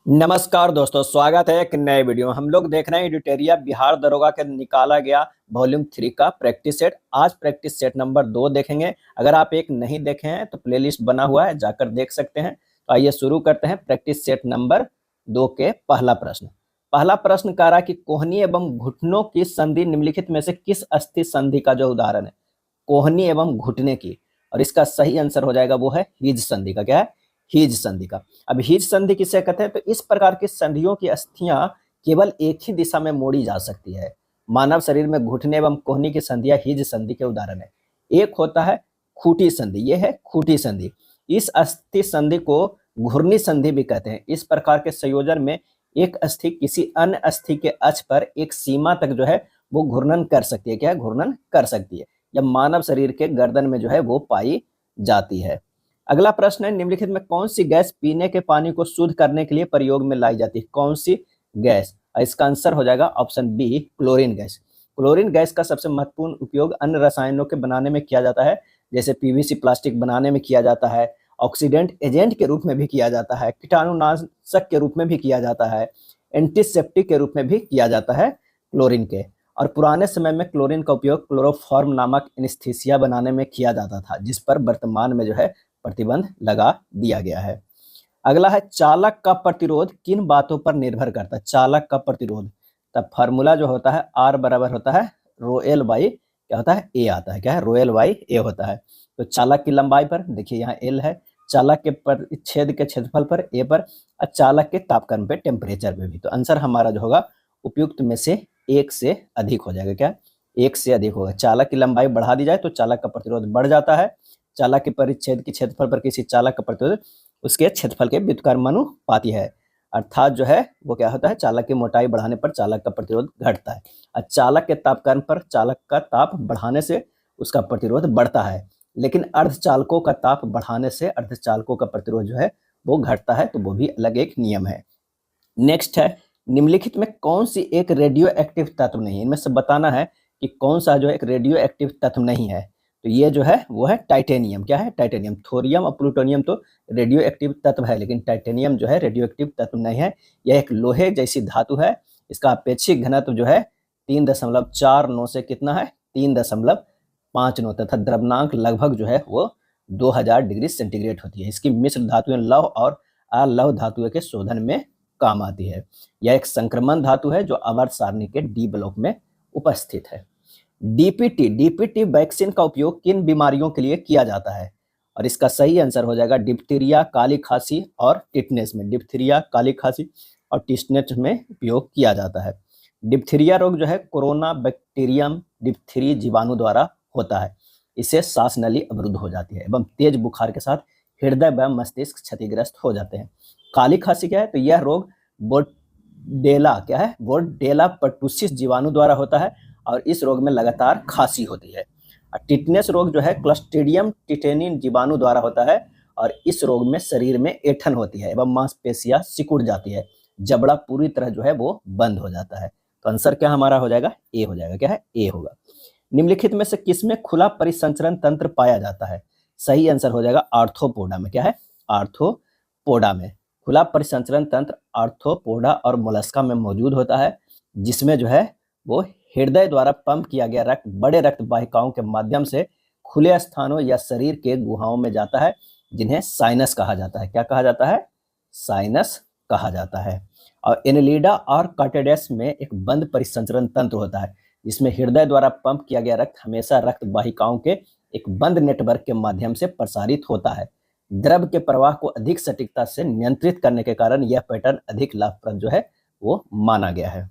नमस्कार दोस्तों, स्वागत है एक नए वीडियो में। हम लोग देख रहे हैं एडिटोरिया बिहार दरोगा के निकाला गया वॉल्यूम 3 का प्रैक्टिस सेट। आज प्रैक्टिस सेट नंबर 2 देखेंगे। अगर आप एक नहीं देखे हैं तो प्लेलिस्ट बना हुआ है, जाकर देख सकते हैं। तो आइए शुरू करते हैं प्रैक्टिस सेट नंबर 2 के पहला प्रश्न। पहला प्रश्न कह रहा है कि कोहनी एवं घुटनों की संधि निम्नलिखित में से किस अस्थि संधि का जो उदाहरण है? कोहनी एवं घुटने की, और इसका सही आंसर हो जाएगा वो है हीज संधि का। क्या है? हीज संधि का। अब हीज संधि किसे कहते हैं? तो इस प्रकार की संधियों की अस्थियां केवल एक ही दिशा में मोड़ी जा सकती है। मानव शरीर में घुटने एवं कोहनी की संधियां हीज संधि के उदाहरण है। एक होता है खूंटी संधि, ये है खूंटी संधि। इस अस्थि संधि को घूर्णी संधि भी कहते हैं। इस प्रकार के संयोजन में एक अस्थि किसी अन्य अस्थि के अक्ष पर एक सीमा तक जो है वो घूर्णन कर सकती है। क्या है? घूर्णन कर सकती है। यह मानव शरीर के गर्दन में जो है वो पाई जाती है। अगला प्रश्न है, निम्नलिखित में कौन सी गैस पीने के पानी को शुद्ध करने के लिए प्रयोग में लाई जाती है? कौन सी गैस? इसका आंसर हो जाएगा option B, chlorine gas. Chlorine gas का सबसे महत्वपूर्ण उपयोग अन्य रसायनों के बनाने में किया जाता है, जैसे पीवीसी प्लास्टिक बनाने में किया जाता है, ऑक्सीडेंट एजेंट के रूप में भी किया जाता है, कीटाणुनाशक के रूप में भी किया जाता है, एंटीसेप्टिक के रूप में भी किया जाता है क्लोरीन के। और पुराने समय में क्लोरीन का उपयोग क्लोरोफॉर्म नामक एनेस्थीसिया बनाने में किया जाता था, जिस पर वर्तमान में जो है प्रतिबंध लगा दिया गया है। अगला है, चालक का प्रतिरोध किन बातों पर निर्भर करता है? चालक का प्रतिरोध, तब फार्मूला जो होता है आर बराबर होता है रो एल बाई क्या होता है? ए आता है। क्या है? रो एल बाई ए होता है। तो चालक की लंबाई पर देखिए यहाँ एल है, चालक के परिच्छेद के क्षेत्रफल पर ए पर, और चालक के तापक्रम पे टेम्परेचर पे भी। तो आंसर हमारा जो होगा उपयुक्त में से एक से अधिक हो जाएगा। क्या? एक से अधिक होगा। चालक की लंबाई बढ़ा दी जाए तो चालक का प्रतिरोध बढ़ जाता है। चालक के परिच्छेद के क्षेत्रफल पर किसी चालक का प्रतिरोध उसके क्षेत्रफल के व्युत्क्रमानुपाती है। अर्थात जो है वो क्या होता है? चालक की मोटाई बढ़ाने पर चालक का प्रतिरोध घटता है, और चालक के तापक्रम पर चालक का ताप बढ़ाने से उसका प्रतिरोध बढ़ता है। लेकिन अर्धचालकों का ताप बढ़ाने से अर्धचालकों का प्रतिरोध जो है वो घटता है। तो वो भी अलग एक नियम है। नेक्स्ट है, निम्नलिखित में कौन सी एक रेडियो एक्टिव तत्व नहीं है? इनमें से बताना है कि कौन सा जो एक रेडियो एक्टिव तत्व नहीं है। तो ये जो है वो है टाइटेनियम। क्या है? टाइटेनियम। थोरियम और प्लूटोनियम तो रेडियो एक्टिव तत्व है, लेकिन टाइटेनियम जो है रेडियो एक्टिव तत्व नहीं है। यह एक लोहे जैसी धातु है। इसका अपेक्षिक घनत्व जो है 3.49 से कितना है? 3.59, तथा द्रव्यनांक लगभग जो है वो 2000 डिग्री सेंटीग्रेड होती है। इसकी मिश्र धातुएं लौह और अलौह धातुओं के शोधन में काम आती है। यह एक संक्रमण धातु है जो आवर्त सारणी के डी ब्लॉक में उपस्थित है। डीपीटी वैक्सीन का उपयोग किन बीमारियों के लिए किया जाता है? और इसका सही आंसर हो जाएगा डिप्थीरिया, काली खांसी और टिटनेस में। डिप्थीरिया, काली खांसी और टिटनेस में उपयोग किया जाता है। डिप्थीरिया रोग जो है कोरोना बैक्टीरियम डिप्थीरी जीवाणु द्वारा होता है। इससे सांस नली अवरुद्ध हो जाती है एवं तेज बुखार के साथ हृदय व मस्तिष्क क्षतिग्रस्त हो जाते हैं। काली खांसी क्या है? तो यह रोग बोर्डेला क्या है? बोर्डेला पर्टुसिस जीवाणु द्वारा होता है, और इस रोग में लगातार खांसी होती है। टिटनेस रोग जो है क्लस्ट्रीडियम टिटेनिन जीवाणु द्वारा होता है, और इस रोग में शरीर में ऐंठन होती है एवं मांसपेशियां सिकुड़ जाती है। जबड़ा पूरी तरह जो है वो बंद हो जाता है। तो आंसर क्या हमारा हो जाएगा? ए हो जाएगा। क्या है? ए होगा। निम्नलिखित में से किसमें खुला परिसंचरण तंत्र पाया जाता है? सही आंसर हो जाएगा आर्थ्रोपोडा में। क्या है? आर्थ्रोपोडा में खुला परिसंचरण तंत्र आर्थ्रोपोडा और मोलस्का में मौजूद होता है, जिसमें जो है वो हृदय द्वारा पंप किया गया रक्त बड़े रक्त वाहिकाओं के माध्यम से खुले स्थानों या शरीर के गुहाओं में जाता है, जिन्हें साइनस कहा जाता है। क्या कहा जाता है? साइनस कहा जाता है। और एनेलिडा और कार्टेडेस में एक बंद परिसंचरण तंत्र होता है, जिसमें हृदय द्वारा पंप किया गया रक्त हमेशा रक्त वाहिकाओं के एक बंद नेटवर्क के माध्यम से प्रसारित होता है। द्रव के प्रवाह को अधिक सटीकता से नियंत्रित करने के कारण यह पैटर्न अधिक लाभप्रद जो है वो माना गया है।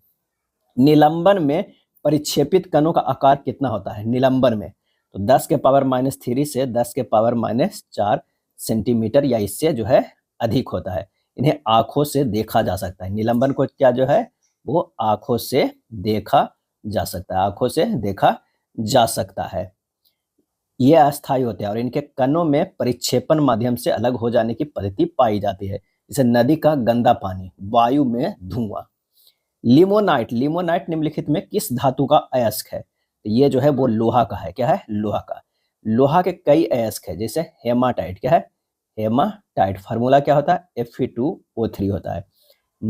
निलंबन में परिक्षेपित कणों का आकार कितना होता है? निलंबन में तो 10 के पावर -3 से 10 के पावर -4 सेंटीमीटर या इससे जो है अधिक होता है। इन्हें आंखों से देखा जा सकता है। निलंबन को क्या जो है वो आंखों से देखा जा सकता है। आंखों से देखा जा सकता है। ये अस्थायी होते हैं और इनके कणों में परिक्षेपण माध्यम से अलग हो जाने की पद्धति पाई जाती है, जैसे नदी का गंदा पानी, वायु में धुआं। लिमोनाइट, लिमोनाइट निम्नलिखित में किस धातु का अयस्क है? तो ये जो है वो लोहा का है। क्या है? लोहा का। लोहा के कई अयस्क है, जैसे हेमाटाइट। क्या है? हेमाटाइट। फार्मूला क्या होता है? Fe2O3 होता है।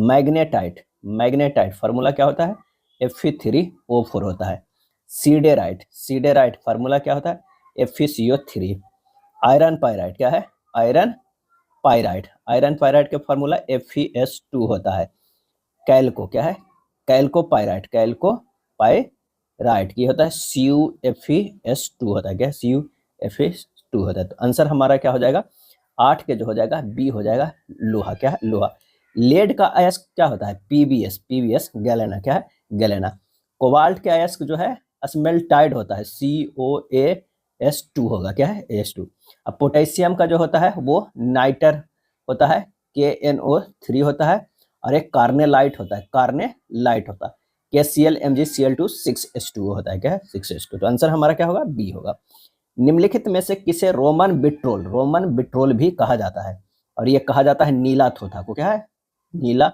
मैग्नेटाइट, मैग्नेटाइट फार्मूला क्या होता है, Fe3O4 होता है। सीडेराइट, सीडेराइट फार्मूला क्या होता है, FeCO3। आयरन पायराइट क्या है, आयरन पायराइट, आयरन पायराइट का फार्मूला FeS2 होता है। कैल्को क्या है, कैल्को पायराइट, कैल्को पायराइट की होता है CuFeS2 होता है, क्या CuFeS2 होता है। तो आंसर हमारा क्या हो जाएगा, 8 के जो हो जाएगा बी हो जाएगा लोहा, क्या है लोहा। लेड का अयस्क क्या होता है, PbS, PbS गैलेना, क्या है गैलेना। कोबाल्ट के अयस्क जो है स्मेल्टाइड होता है, COAS2 होगा, क्या है AS2। अब पोटेशियम का जो होता है वो नाइटर होता है, KNO3 होता है, और एक कार्नेलाइट होता है, कार्नेलाइट होता है, KCl MgCl2 6H2O होता है, क्या है 6H2। तो आंसर हमारा क्या होगा, बी होगा। निम्नलिखित में से किसे रोमन बिट्रोल, रोमन बिट्रोल भी कहा जाता है, और ये कहा जाता है नीला थोथा को, क्या है नीला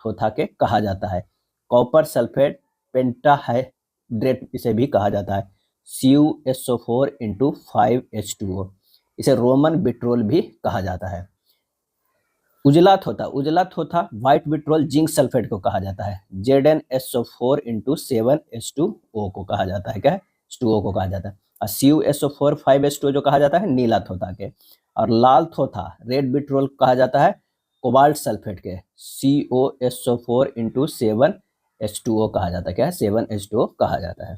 थोथा के कहा जाता है। कॉपर सल्फेट पेंटाहाइड्रेट इसे भी कहा जाता है, CuSO4 × 5H2O, इसे रोमन बिट्रोल भी कहा जाता है। उजला थोथा, उजला थोथा व्हाइट बिट्रोल जिंक सल्फेट को कहा जाता है, ZnSO4 × 7H2O को कहा जाता है, क्या है H2O को कहा जाता है। और CuSO4 5H2O जो कहा जाता है नीला थोथा के। और लाल थोथा रेड बिट्रोल कहा जाता है कोबाल्ट सल्फेट के, COSO4 × 7H2O कहा जाता है, क्या है 7H2O कहा जाता है।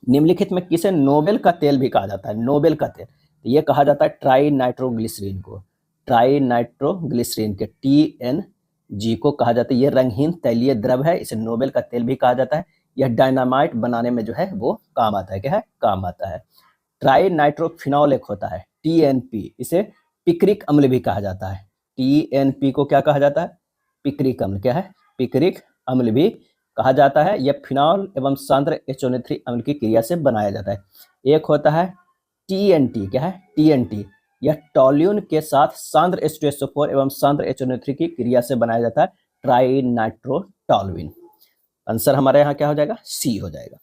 निम्नलिखित में किसे नोबेल का तेल भी कहा जाता है, नोबेल का तेल, तो ये कहा जाता है ट्राई नाइट्रोग्लिसरीन को, ट्राई नाइट्रोग्लिसरीन के TNG को कहा जाता है। ये रंगहीन तैलीय द्रव है, इसे नोबेल का तेल भी कहा जाता है। यह डायनामाइट बनाने में जो है वो काम आता है, क्या है काम आता है। ट्राई नाइट्रोफिनॉल एक होता है TNP, इसे पिक्रिक अम्ल भी कहा जाता है। TNP को क्या कहा जाता है, पिक्रिक अम्ल, क्या है पिक्रिक अम्ल भी कहा जाता है। यह फिनॉल एवं सांद्र HNO3 अम्ल की क्रिया से बनाया जाता है। एक होता है TNT, क्या है TNT, यह टॉल्यून के साथ सांद्र H2SO4 एवं सांद्र HNO3 की क्रिया से बनाया जाता है, ट्राई नाइट्रोटॉल्यून। आंसर हमारे यहाँ क्या हो जाएगा, सी हो जाएगा।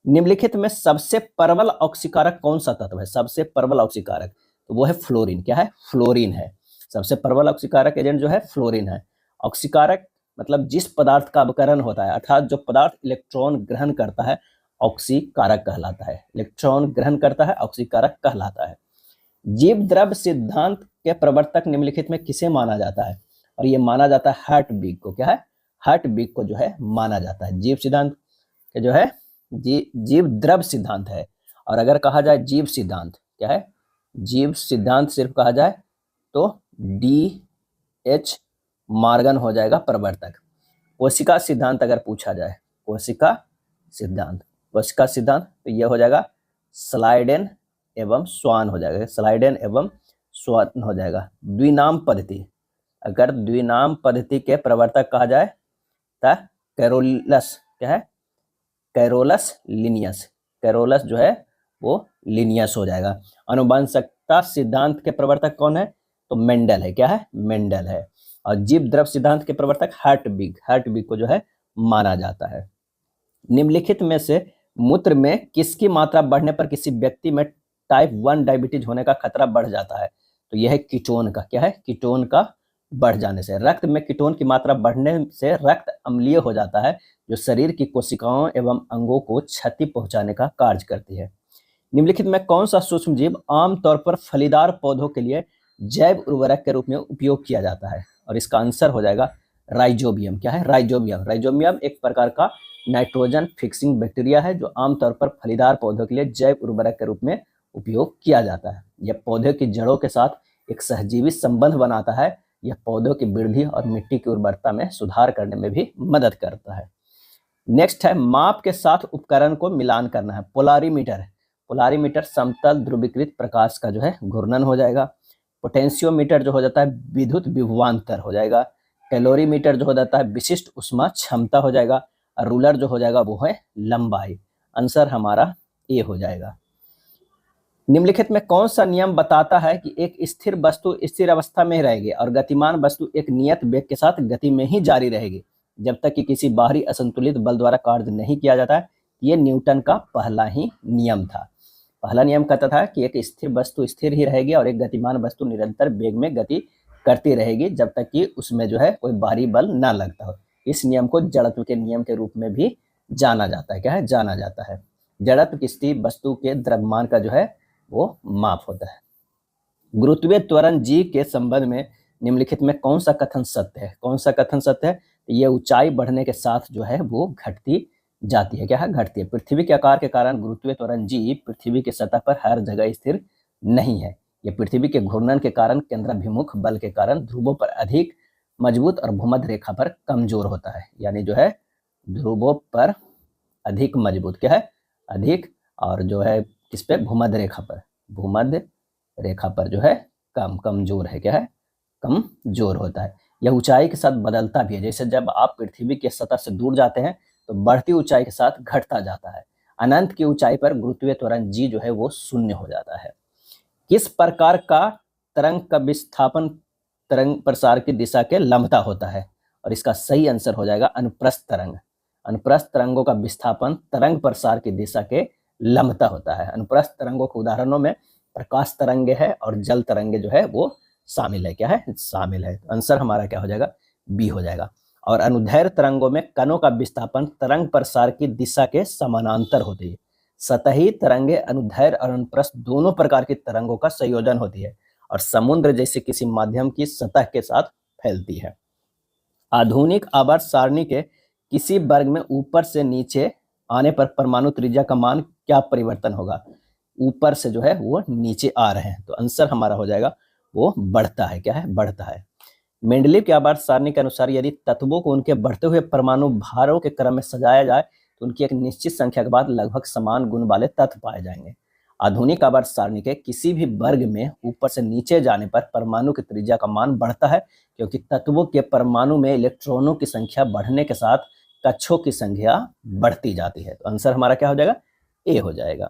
निम्नलिखित में सबसे प्रबल ऑक्सीकारक कौन सा तत्व है, सबसे प्रबल ऑक्सीकारक, तो वो है फ्लोरीन, क्या है फ्लोरीन है। सबसे प्रबल ऑक्सीकारक एजेंट जो है फ्लोरीन है। ऑक्सीकारक मतलब जिस पदार्थ का अवकरण होता है, अर्थात जो पदार्थ इलेक्ट्रॉन ग्रहण करता है ऑक्सीकारक कहलाता है, इलेक्ट्रॉन ग्रहण करता है ऑक्सीकारक कहलाता है। जीव द्रव्य सिद्धांत के प्रवर्तक निम्नलिखित में किसे माना जाता है, और ये माना जाता है हर्टविग को, क्या है हर्टविग को जो है माना जाता है। जीव सिद्धांत के जो है जीव द्रव्य सिद्धांत है, और अगर कहा जाए जीव सिद्धांत क्या है, जीव सिद्धांत सिर्फ कहा जाए तो DH मॉर्गन हो जाएगा प्रवर्तक। कोशिका सिद्धांत अगर पूछा जाए, कोशिका सिद्धांत, कोशिका सिद्धांत तो यह हो जाएगा स्लाइडेन एवं स्वान हो जाएगा, स्लाइडेन एवं स्वान हो जाएगा। द्विनाम पद्धति, अगर द्विनाम पद्धति के प्रवर्तक कहा जाए तो कैरोलस, क्या है कैरोलस लिनियस, कैरोलस जो है वो लिनियस हो जाएगा। अनुवंशिकता सिद्धांत के प्रवर्तक कौन है, तो मेंडल है, क्या है मेंडल है। और जीव द्रव्य सिद्धांत के प्रवर्तक हर्टविग, हर्टविग को जो है माना जाता है। निम्नलिखित में से मूत्र में किसकी मात्रा बढ़ने पर किसी व्यक्ति में टाइप 1 डायबिटीज होने का खतरा बढ़ जाता है, तो यह है कीटोन का, क्या है कीटोन का बढ़ जाने से। रक्त में कीटोन की मात्रा बढ़ने से रक्त अम्लीय हो जाता है, जो शरीर की कोशिकाओं एवं अंगों को क्षति पहुंचाने का कार्य करती है। निम्नलिखित में कौन सा सूक्ष्म जीव आमतौर पर फलीदार पौधों के लिए जैव उर्वरक के रूप में उपयोग किया जाता है, और इसका आंसर हो जाएगा राइजोबियम, क्या है राइजोबियम। राइजोबियम एक प्रकार का नाइट्रोजन फिक्सिंग बैक्टीरिया है, जो आमतौर पर फलीदार पौधों के लिए जैव उर्वरक के रूप में उपयोग किया जाता है। यह पौधे की जड़ों के साथ एक सहजीवी संबंध बनाता है। यह पौधों की वृद्धि और मिट्टी की उर्वरता में सुधार करने में भी मदद करता है। नेक्स्ट है माप के साथ उपकरण को मिलान करना है, पोलारीमीटर। पोलारीमीटर समतल ध्रुवीकृत प्रकाश का जो है घूर्णन हो जाएगा। पोटेंशियोमीटर जो हो जाता है विद्युत विभवांतर हो जाएगा। कैलोरीमीटर जो हो जाता है विशिष्ट उष्मा क्षमता हो जाएगा। और रूलर जो हो जाएगा वो है लंबाई। आंसर हमारा ए हो जाएगा। निम्नलिखित में कौन सा नियम बताता है कि एक स्थिर वस्तु स्थिर अवस्था में रहेगी और गतिमान वस्तु एक नियत वेग के साथ गति में ही जारी रहेगी जब तक कि किसी बाहरी असंतुलित बल द्वारा कार्य नहीं किया जाता है। ये न्यूटन का पहला ही नियम था। पहला नियम कहता था कि एक स्थिर वस्तु स्थिर ही रहेगी और एक गतिमान वस्तु निरंतर वेग में गति करती रहेगी जब तक कि उसमें जो है कोई बाहरी बल ना लगता हो। इस नियम को जड़त्व के नियम के रूप में भी जाना जाता है। क्या है? जाना जाता है। जड़त्व किसी वस्तु के द्रव्यमान का जो है वो माप होता है। गुरुत्वीय त्वरण जी के संबंध में निम्नलिखित में कौन सा कथन सत्य है? कौन सा कथन सत्य है? ये ऊंचाई बढ़ने के साथ जो है वो घटती जाती है। क्या है? घटती है। पृथ्वी के आकार के कारण गुरुत्वीय त्वरण जी पृथ्वी की सतह पर हर जगह स्थिर नहीं है। ये पृथ्वी के घूर्णन के कारण, केंद्राभिमुख बल के कारण ध्रुवों पर अधिक मजबूत और भूमध्य रेखा पर कमजोर होता है। यानी जो है ध्रुवों पर अधिक मजबूत, क्या है? अधिक, और जो है किस पे? भूमध्य रेखा पर। भूमध्य रेखा पर जो है कमजोर है। क्या है? कमजोर होता है। यह ऊंचाई के साथ बदलता भी है। जैसे जब आप पृथ्वी के सतह से दूर जाते हैं तो बढ़ती ऊंचाई के साथ घटता जाता है। अनंत की ऊंचाई पर गुरुत्वीय त्वरण जी जो है वो शून्य हो जाता है। किस प्रकार का तरंग का विस्थापन तरंग प्रसार की दिशा के लंबता होता है? और इसका सही आंसर हो जाएगा अनुप्रस्थ तरंग। अनुप्रस्थ तरंगों का विस्थापन तरंग प्रसार की दिशा के लंबता होता है। अनुप्रस्थ तरंगों के उदाहरणों में प्रकाश तरंगे है और जल तरंगे जो है वो शामिल है। क्या है? शामिल है। आंसर हमारा क्या हो जाएगा? बी हो जाएगा। और अनुदैर्घ्य तरंगों में कणों का विस्थापन तरंग प्रसार की दिशा के समानांतर होती है। सतही तरंगे अनुदैर्घ्य और अनुप्रस्थ दोनों प्रकार की तरंगों का संयोजन होती है और समुद्र जैसे किसी माध्यम की सतह के साथ फैलती है। आधुनिक आवर्त सारणी के किसी वर्ग में ऊपर से नीचे आने पर परमाणु त्रिज्या का मान क्या परिवर्तन होगा? ऊपर से जो है वो नीचे आ रहे हैं तो आंसर हमारा हो जाएगा वो बढ़ता है। क्या है? बढ़ता है। मेंडलीव के आवर्त सारणी के अनुसार यदि तत्वों को उनके बढ़ते हुए परमाणु भारों के क्रम में सजाया जाए तो उनकी एक निश्चित संख्या के बाद लगभग समान गुण वाले तत्व पाए जाएंगे। आधुनिक आवर्त सारणी के किसी भी वर्ग में ऊपर से नीचे जाने पर परमाणु की त्रिज्या का मान बढ़ता है क्योंकि तत्वों के परमाणु में इलेक्ट्रॉनों की संख्या बढ़ने के साथ कक्षों की संख्या बढ़ती जाती है। तो आंसर हमारा क्या हो जाएगा? ए हो जाएगा।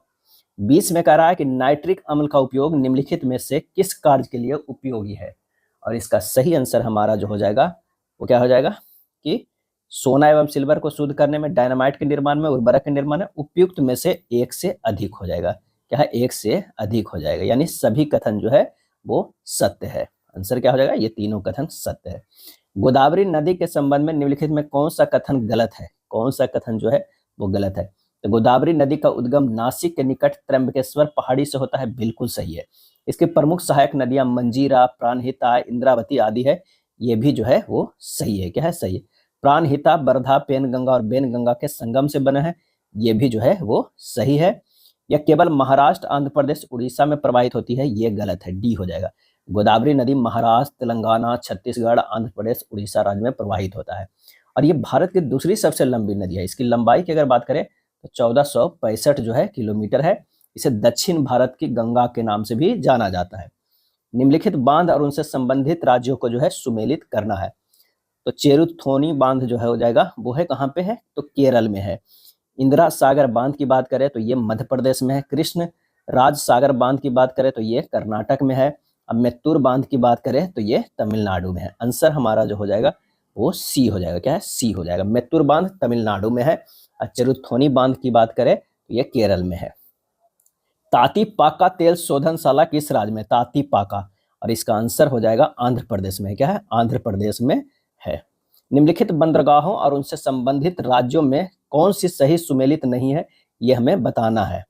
20 में कह रहा है कि नाइट्रिक अम्ल का उपयोग निम्नलिखित में से किस कार्य के लिए उपयोगी है? और इसका सही आंसर हमारा जो हो जाएगा वो क्या हो जाएगा कि सोना एवं सिल्वर को शुद्ध करने में, डायनामाइट के निर्माण में, उर्वरक के निर्माण में, उपयुक्त में से एक से अधिक हो जाएगा। क्या है? एक से अधिक हो जाएगा। यानी सभी कथन जो है वो सत्य है। आंसर क्या हो जाएगा? ये तीनों कथन सत्य है। गोदावरी नदी के संबंध में निम्नलिखित में कौन सा कथन गलत है? कौन सा कथन जो है वो गलत है? तो गोदावरी नदी का उद्गम नासिक के निकट त्र्यंबकेश्वर पहाड़ी से होता है, बिल्कुल सही है। इसकी प्रमुख सहायक नदियां मंजीरा, प्राणहिता, इंद्रावती आदि है, ये भी जो है वो सही है। क्या है? सही है। प्राणहिता वर्धा, पेनगंगा और बेनगंगा के संगम से बना है, ये भी जो है वो सही है। यह केवल महाराष्ट्र, आंध्र प्रदेश, उड़ीसा में प्रवाहित होती है, ये गलत है। डी हो जाएगा। गोदावरी नदी महाराष्ट्र, तेलंगाना, छत्तीसगढ़, आंध्र प्रदेश, उड़ीसा राज्य में प्रवाहित होता है और ये भारत की दूसरी सबसे लंबी नदी है। इसकी लंबाई की अगर बात करें तो 1465 जो है किलोमीटर है। इसे दक्षिण भारत की गंगा के नाम से भी जाना जाता है। निम्नलिखित बांध और उनसे संबंधित राज्यों को जो है सुमेलित करना है। तो चेरुथोनी बांध जो है हो जाएगा वो है कहाँ पे है? तो केरल में है। इंदिरा सागर बांध की बात करें तो ये मध्य प्रदेश में है। कृष्ण राज सागर बांध की बात करें तो ये कर्नाटक में है। अब मेत्तूर बांध की बात करें तो ये तमिलनाडु में है। आंसर हमारा जो हो जाएगा वो सी हो जाएगा। क्या है? सी हो जाएगा। मेत्तूर बांध तमिलनाडु में है और चेरुथोनी बांध की बात करें तो ये केरल में है। तातीपाका तेल शोधनशाला किस राज्य में? तातीपाका, और इसका आंसर हो जाएगा आंध्र प्रदेश में। क्या है? आंध्र प्रदेश में है। निम्नलिखित बंदरगाहों और उनसे संबंधित राज्यों में कौन सी सही सुमेलित नहीं है, ये हमें बताना है।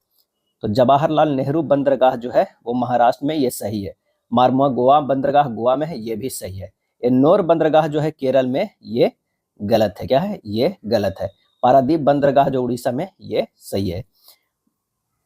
तो जवाहरलाल नेहरू बंदरगाह जो है वो महाराष्ट्र में, ये सही है। मारमुआ गोवा बंदरगाह गोवा में है, ये भी सही है। एन्नोर बंदरगाह जो है केरल में, ये गलत है। क्या है? ये गलत है। पारादीप बंदरगाह जो उड़ीसा में, ये सही है।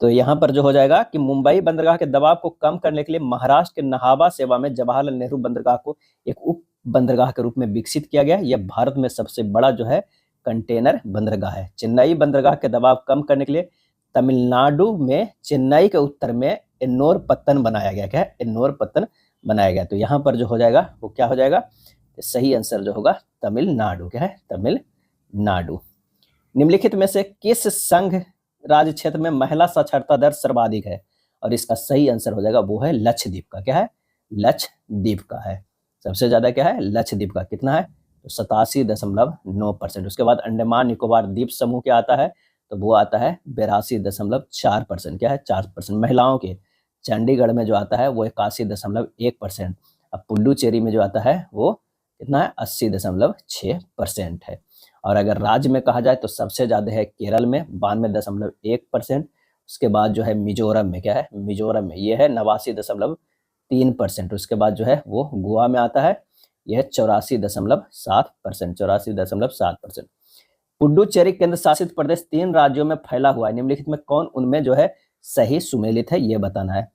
तो यहाँ पर जो हो जाएगा कि मुंबई बंदरगाह के दबाव को कम करने के लिए महाराष्ट्र के नहावा सेवा में जवाहरलाल नेहरू बंदरगाह को एक उप बंदरगाह के रूप में विकसित किया गया। यह भारत में सबसे बड़ा जो है कंटेनर बंदरगाह है। चेन्नई बंदरगाह के दबाव कम करने के लिए तमिलनाडु में चेन्नई के उत्तर में एन्नोर पत्तन बनाया गया। क्या है? एन्नोर पत्तन बनाया गया। तो यहाँ पर जो हो जाएगा वो क्या हो जाएगा? सही आंसर जो होगा तमिलनाडु। क्या है? तमिलनाडु। निम्नलिखित में से किस संघ राज्य क्षेत्र में महिला साक्षरता दर सर्वाधिक है? और इसका सही आंसर हो जाएगा वो है लक्षद्वीप का। क्या है? लक्षद्वीप का है। सबसे ज्यादा क्या है? लक्षद्वीप का। कितना है? तो 87.9%। उसके बाद अंडमान निकोबार द्वीप समूह क्या आता है? तो वो आता है 82.4%। क्या है? 4%। महिलाओं के चंडीगढ़ में जो आता है वो 81.1%। अब पुडुचेरी में जो आता है वो कितना है 80.6% है। और अगर राज्य में कहा जाए तो सबसे ज़्यादा है केरल में 92.1%। उसके बाद जो है मिजोरम में क्या है, मिजोरम में ये है 89.3%। उसके बाद जो है वो गोवा में आता है, यह है 84.7%, 84.7%। पुडुचेरी केंद्र शासित प्रदेश 3 राज्यों में फैला हुआ है, निम्नलिखित में कौन उनमें जो है सही सुमेलित है, ये बताना है।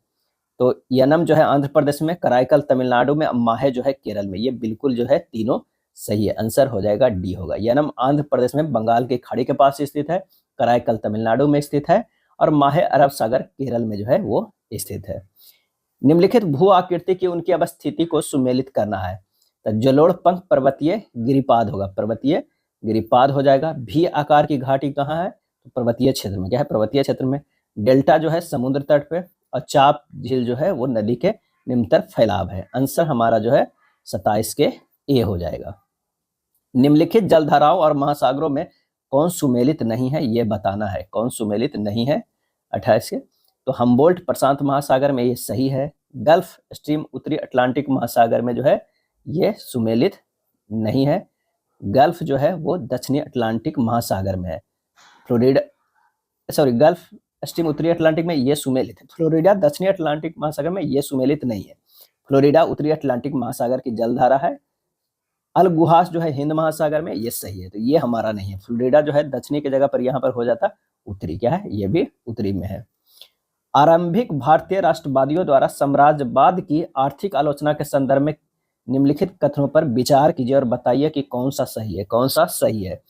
तो यनम जो है आंध्र प्रदेश में, कराईकल तमिलनाडु में, माहे जो है केरल में। ये बिल्कुल जो है तीनों सही है, आंसर हो जाएगा डी होगा। यनम आंध्र प्रदेश में बंगाल की खाड़ी के पास स्थित है, कराईकल तमिलनाडु में स्थित है और माहे अरब सागर केरल में जो है वो स्थित है। निम्नलिखित भू आकृति की उनकी अवस्थिति को सुमेलित करना है। तो जलोढ़ पंख पर्वतीय गिरिपाद होगा, पर्वतीय गिरिपाद हो जाएगा। भी आकार की घाटी कहाँ है, तो पर्वतीय क्षेत्र में, क्या है पर्वतीय क्षेत्र में। डेल्टा जो है समुद्र तट पे और चाप झील जो है वो नदी के निम्नतर फैलाव है। आंसर हमारा जो है 27 के ए हो जाएगा। निम्नलिखित जलधाराओं और महासागरों में कौन सुमेलित नहीं है, ये बताना है, कौन सुमेलित नहीं है 28 के। तो हम्बोल्ट प्रशांत महासागर में ये सही है। गल्फ स्ट्रीम उत्तरी अटलांटिक महासागर में जो है ये सुमेलित नहीं है। गल्फ जो है वो दक्षिणी अटलांटिक महासागर में है। गल्फ स्ट्रीम उत्तरी अटलांटिक में ये सुमेलित है। फ्लोरिडा दक्षिणी अटलांटिक महासागर में ये सुमेलित नहीं है। फ्लोरिडा उत्तरी अटलांटिक महासागर की जलधारा है। अलगुहास जो है हिंद महासागर में, ये सही है, तो ये हमारा नहीं है। फ्लोरिडा जो है दक्षिणी की जगह पर यहाँ पर हो जाता उत्तरी, क्या है ये भी उत्तरी में है। आरंभिक भारतीय राष्ट्रवादियों द्वारा साम्राज्यवाद की आर्थिक आलोचना के संदर्भ में निम्नलिखित कथनों पर विचार कीजिए और बताइए कि कौन सा सही है, कौन सा सही है।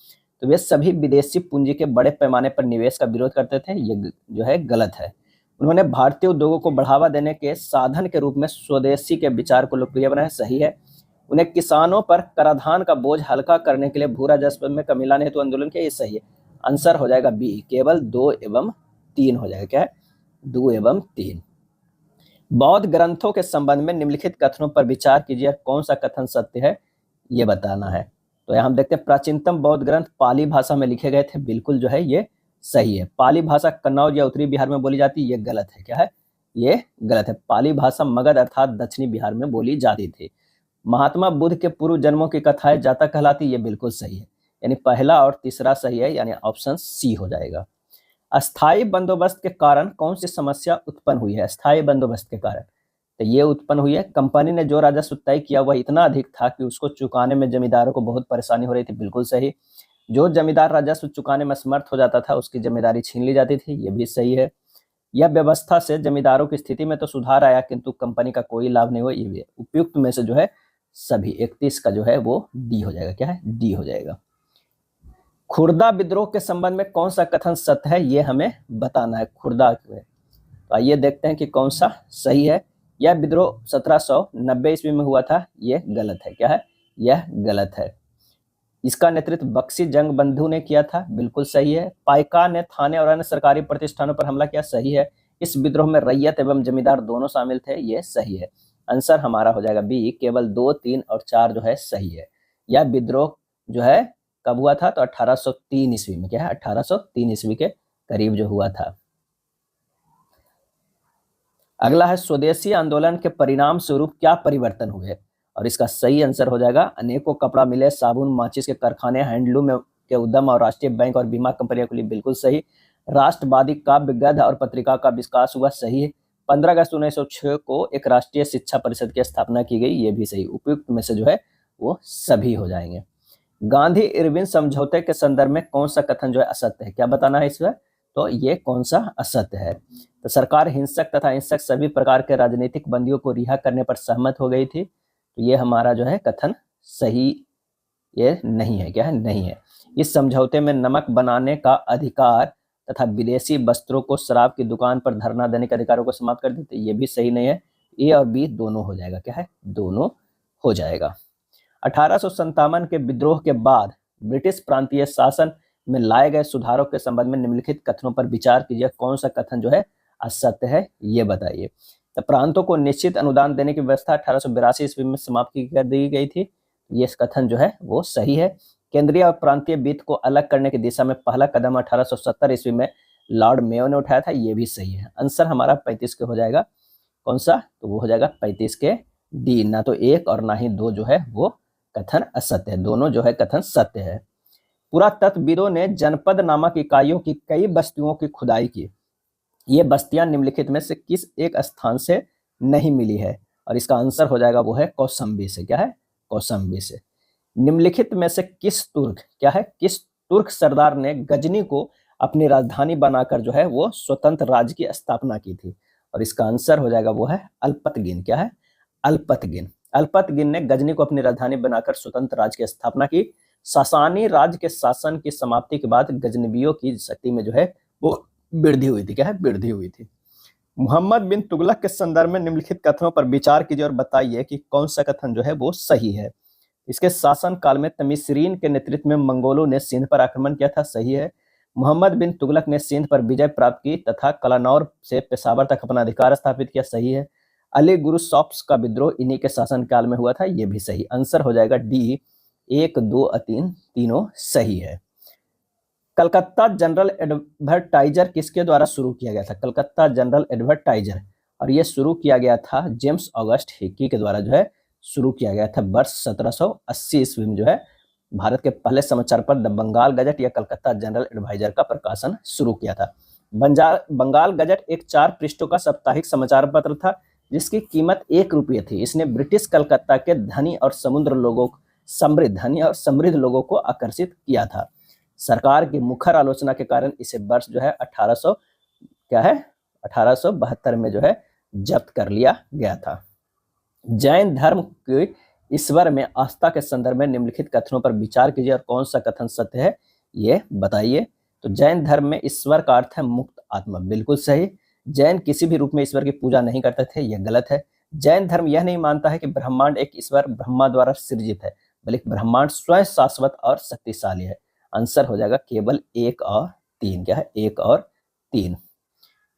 तो वे सभी विदेशी पूंजी के बड़े पैमाने पर निवेश का विरोध करते थे, ये जो है गलत है। उन्होंने भारतीय उद्योगों को बढ़ावा देने के साधन के रूप में स्वदेशी के विचार को लोकप्रिय बनाया, सही है। उन्हें किसानों पर कराधान का बोझ हल्का करने के लिए भू राजस्व में कमी लाने हेतु आंदोलन किया, ये सही है। आंसर हो जाएगा बी, केवल 2 एवं 3 हो जाएगा, क्या है 2 एवं 3। बौद्ध ग्रंथों के संबंध में निम्नलिखित कथनों पर विचार कीजिए, कौन सा कथन सत्य है ये बताना है। तो यहाँ हम देखते हैं प्राचीनतम बौद्ध ग्रंथ पाली भाषा में लिखे गए थे, बिल्कुल जो है ये सही है। पाली भाषा कन्नौज या उत्तरी बिहार में बोली जाती है, ये गलत है, क्या है ये गलत है। पाली भाषा मगध अर्थात दक्षिणी बिहार में बोली जाती थी। महात्मा बुद्ध के पूर्व जन्मों की कथाएं जातक कहलाती, ये बिल्कुल सही है, यानी पहला और तीसरा सही है, यानी ऑप्शन सी हो जाएगा। अस्थायी बंदोबस्त के कारण कौन सी समस्या उत्पन्न हुई है, अस्थायी बंदोबस्त के कारण, तो ये उत्पन्न हुई है कंपनी ने जो राजस्व तय किया वह इतना अधिक था कि उसको चुकाने में जमींदारों को बहुत परेशानी हो रही थी, बिल्कुल सही। जो जमींदार राजस्व चुकाने में असमर्थ हो जाता था उसकी जमींदारी छीन ली जाती थी, ये भी सही है। यह व्यवस्था से जमींदारों की स्थिति में तो सुधार आया किंतु कंपनी का कोई लाभ नहीं हुआ, ये भी है। उपयुक्त में से जो है सभी 31 का जो है वो डी हो जाएगा, क्या है डी हो जाएगा। खुर्दा विद्रोह के संबंध में कौन सा कथन सत्य है ये हमें बताना है। खुर्दा में तो आइए देखते हैं कि कौन सा सही है। यह विद्रोह 1790 ईस्वी में हुआ था, यह गलत है, क्या है यह गलत है। इसका नेतृत्व बख्शी जंग बंधु ने किया था, बिल्कुल सही है। पाइका ने थाने और अन्य सरकारी प्रतिष्ठानों पर हमला किया, सही है। इस विद्रोह में रैयत एवं जमींदार दोनों शामिल थे, यह सही है। आंसर हमारा हो जाएगा बी, केवल 2, 3 और 4 जो है सही है। यह विद्रोह जो है कब हुआ था, तो 1803 ईस्वी में, क्या है 1803 ईस्वी के करीब जो हुआ था। अगला है स्वदेशी आंदोलन के परिणाम स्वरूप क्या परिवर्तन हुए, और इसका सही आंसर हो जाएगा अनेकों कपड़ा मिले, साबुन, माचिस के कारखाने, हैंडलूम के उद्यम और राष्ट्रीय बैंक और बीमा कंपनियों के लिए, बिल्कुल सही। राष्ट्रवादी काव्य गद्य और पत्रिका का विकास हुआ, सही है। 15 अगस्त 1906 को एक राष्ट्रीय शिक्षा परिषद की स्थापना की गई, ये भी सही। उपयुक्त में से जो है वो सभी हो जाएंगे। गांधी इरविन समझौते के संदर्भ में कौन सा कथन जो है असत्य है, क्या बताना है इसमें, तो ये कौन सा असत्य है। तो सरकार हिंसक तथा हिंसक सभी प्रकार के राजनीतिक बंदियों को रिहा करने पर सहमत हो गई थी, तो ये हमारा जो है कथन सही ये नहीं है, क्या है नहीं है। इस समझौते में नमक बनाने का अधिकार तथा विदेशी वस्त्रों को शराब की दुकान पर धरना देने के अधिकारों को समाप्त कर देते, ये भी सही नहीं है। ए और बी दोनों हो जाएगा, क्या है दोनों हो जाएगा। 1857 के विद्रोह के बाद ब्रिटिश प्रांतीय शासन में लाए गए सुधारों के संबंध में निम्नलिखित कथनों पर विचार कीजिए, कौन सा कथन जो है असत्य है ये बताइए। तो प्रांतों को निश्चित अनुदान देने की व्यवस्था 1882 ईस्वी में समाप्त कर दी गई थी, ये कथन जो है वो सही है। केंद्रीय और प्रांतीय वित्त को अलग करने की दिशा में पहला कदम 1870 ईस्वी में लॉर्ड मेयो ने उठाया था, ये भी सही है। आंसर हमारा 35 के हो जाएगा, कौन सा, तो वो हो जाएगा 35 के डी, ना तो एक और ना ही दो जो है वो कथन असत्य है, दोनों जो है कथन सत्य है। पुरातत्वविदों ने जनपद नामक इकाइयों की कई बस्तियों की खुदाई की, ये बस्तियां निम्नलिखित में से किस एक स्थान से नहीं मिली है? और इसका आंसर हो जाएगा वो है कौशाम्बी से। क्या है? कौशाम्बी से। निम्नलिखित में से किस तुर्क, क्या है, किस तुर्क सरदार ने गजनी को अपनी राजधानी बनाकर जो है वो स्वतंत्र राज्य की स्थापना की थी? और इसका आंसर हो जाएगा वो है अल्पतगिन। क्या है? अल्पतगिन। अल्पतगिन ने गजनी को अपनी राजधानी बनाकर स्वतंत्र राज्य की स्थापना की। सासानी राज्य के शासन की समाप्ति के बाद गजनवियों की शक्ति में जो है वो वृद्धि हुई थी। क्या है? वृद्धि हुई थी। मोहम्मद बिन तुगलक के संदर्भ में निम्नलिखित कथनों पर विचार कीजिए और बताइए कि कौन सा कथन जो है वो सही है। इसके शासन काल में तमिश्रीन के नेतृत्व में मंगोलों ने सिंध पर आक्रमण किया था। सही है। मोहम्मद बिन तुगलक ने सिंध पर विजय प्राप्त की तथा कलानौर से पेशावर तक अपना अधिकार स्थापित किया। सही है। अली गुरु सॉप्स का विद्रोह इन्हीं के शासन काल में हुआ था। यह भी सही। आंसर हो जाएगा डी, 1, 2 और 3 तीनों सही है। कलकत्ता जनरल एडवर्टाइजर किसके द्वारा शुरू किया गया था? कलकत्ता जनरल एडवर्टाइजर, और यह शुरू किया गया था जेम्स ऑगस्ट हिकी के द्वारा जो है शुरू किया गया था। वर्ष 1780 ईस्वी में जो है भारत के पहले समाचार पत्र द बंगाल गजट या कलकत्ता जनरल एडवाइजर का प्रकाशन शुरू किया था। बंगाल गजट एक 4 पृष्ठों का साप्ताहिक समाचार पत्र था जिसकी कीमत 1 रुपये थी। इसने ब्रिटिश कलकत्ता के धनी और समृद्ध लोगों को आकर्षित किया था। सरकार की मुखर आलोचना के कारण इसे वर्ष जो है 1872 में जो है जब्त कर लिया गया था। जैन धर्म के ईश्वर में आस्था के संदर्भ में निम्नलिखित कथनों पर विचार कीजिए और कौन सा कथन सत्य है ये बताइए। तो जैन धर्म में ईश्वर का अर्थ है मुक्त आत्मा। बिल्कुल सही। जैन किसी भी रूप में ईश्वर की पूजा नहीं करते थे, यह गलत है। जैन धर्म यह नहीं मानता है कि ब्रह्मांड एक ईश्वर ब्रह्मा द्वारा सृजित है, बल्कि ब्रह्मांड स्वयं शाश्वत और शक्तिशाली है। आंसर हो जाएगा केवल 1 और 3। क्या है? 1 और 3।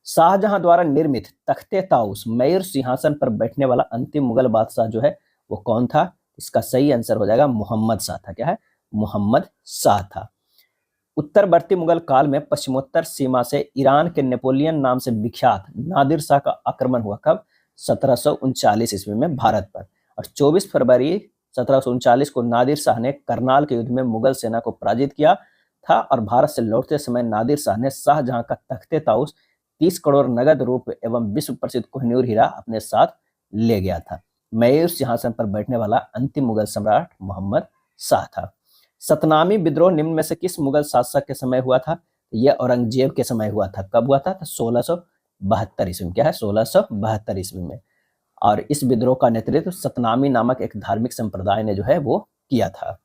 शाहजहां द्वारा निर्मित तख्ते ताउस मयूर सिंहासन पर बैठने वाला अंतिम मुगल बादशाह जो है वो कौन था? इसका सही आंसर हो जाएगा मोहम्मद शाह था। क्या है? मोहम्मद शाह था। उत्तरवर्ती मुगल काल में पश्चिमोत्तर सीमा से ईरान के नेपोलियन नाम से विख्यात नादिर शाह का आक्रमण हुआ। कब? 1739 ईस्वी में भारत पर। और 24 फरवरी 1739 को नादिर शाह ने करनाल के युद्ध में मुगल सेना को पराजित किया था और भारत से लौटते समय नादिर शाह ने शाहजहां का तख्ते ताउस 30 करोड़ नगद रूप एवं विश्व प्रसिद्ध कोहिनूर हीरा अपने साथ ले गया था। मयूर सिंहासन पर बैठने वाला अंतिम मुगल सम्राट मोहम्मद शाह था। सतनामी विद्रोह निम्न में से किस मुगल शासक के समय हुआ था? यह औरंगजेब के समय हुआ था। कब हुआ था? 1672 ईस्वी में। क्या है? 1672 ईस्वी में। और इस विद्रोह का नेतृत्व सतनामी नामक एक धार्मिक संप्रदाय ने जो है वो किया था।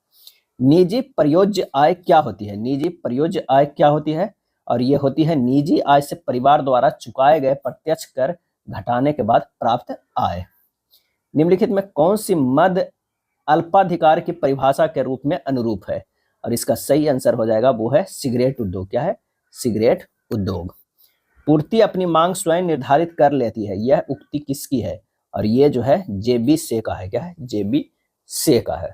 निजी प्रयोज्य आय क्या होती है? निजी प्रयोज्य आय क्या होती है? और ये होती है निजी आय से परिवार द्वारा चुकाए गए प्रत्यक्ष कर घटाने के बाद प्राप्त आय। निम्नलिखित में कौन सी मद अल्पाधिकार की परिभाषा के रूप में अनुरूप है? और इसका सही आंसर हो जाएगा वो है सिगरेट उद्योग। क्या है? सिगरेट उद्योग। पूर्ति अपनी मांग स्वयं निर्धारित कर लेती है, यह उक्ति किसकी है? और ये जो है जेबी से का है। क्या है? जेबी से का है।